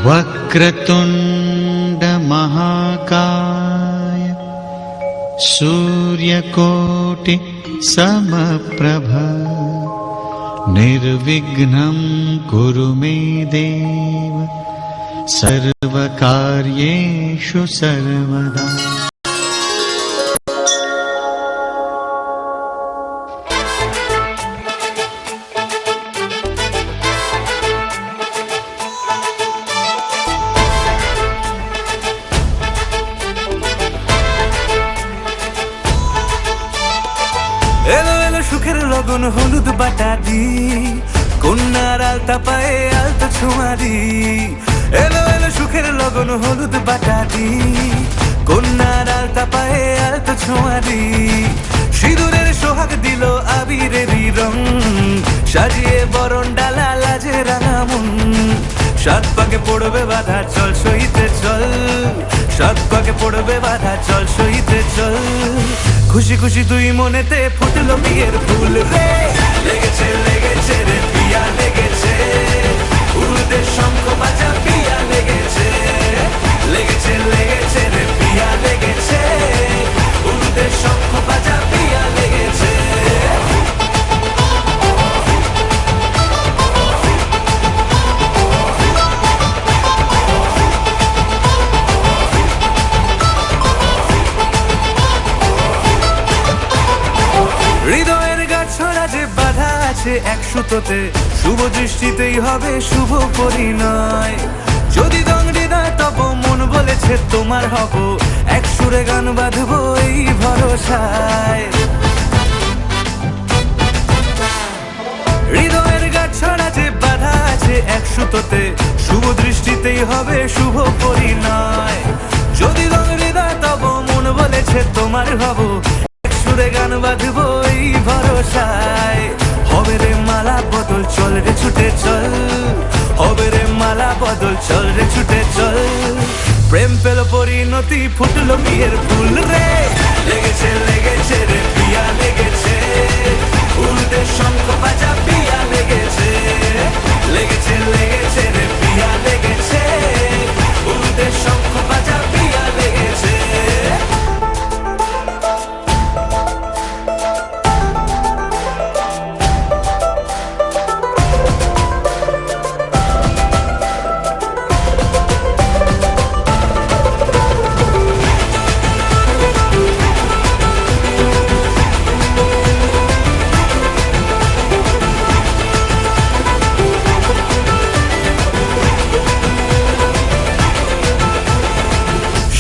वक्रतुंड महाकाय सूर्यकोटि समप्रभ निर्विघ्नं कुरु मे देव सर्वकार्येषु सर्वदा। এলো এলো সুখের লগন হলুদ বাটাদি কন্যার আলতা পায়ে আলতা ছোঁয়ারি। এলো এলো সুখের লগন হলুদ বাটাদি কন্যার আলতা পায়ে আলতা ছোঁয়ারি। সিঁদুরের সোহাগ দিল আবিরেরই রং সাজিয়ে বরণ ডালা লাজে রাঙা মন। সাত পাকে পড়বে বাধা চল সইতে চল, সাত পাকে পড়বে বাধা চল সইতে চল। খুশি খুশি তুই মনেতে ফুটলো বিয়ের ফুল রে। লেগেছে লেগেছে রে পিয়া লেগেছে, উড়তে শঙ্খ বাজা পিয়া লেগেছে। লেগেছে লেগেছে রে পিয়া লেগেছে, উড়তে শঙ্খ বাজা পিয়া লেগেছে। হৃদয়ের গাছড়া যে বাধা আছে এক সুতোতে, শুভ দৃষ্টিতেই হবে শুভ পরিণয়। যদি দংড়ি নয় তব মন বলেছে তোমার হব, এক সুরে গান বাঁধবো এই ভরসায়। হৃদয়ের গাছড়া যে বাধা আছে এক সুতোতে, শুভ দৃষ্টিতেই হবে শুভ পরিণয়। যদি দংড়ি নয় তব মন বলেছে তোমার হব, সুরে গান বাঁধবো এই ভরসায়। হবে রে মালা বদল চল রে ছুটে চল, হবে রে মালা বদল চল রে ছুটে চল। প্রেম পেল পরিণতি ফুটলো বিয়ের ফুল রে। লেগেছে লেগেছে রে পিয়া লেগেছে, উড়তে শঙ্খ বাজা পিয়া লেগেছে। লেগেছে লেগেছে রে পিয়া লেগেছে, উড়তে শঙ্খ বাজা পিয়া লেগেছে।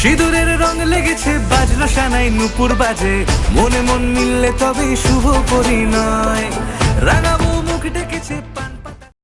সিঁদুরের রং লেগেছে বাজলো সানাই নুপুর বাজে, মনে মন মিললে তবেই শুভ পরিণয়। রাঙাবো মুখ ডেকেছে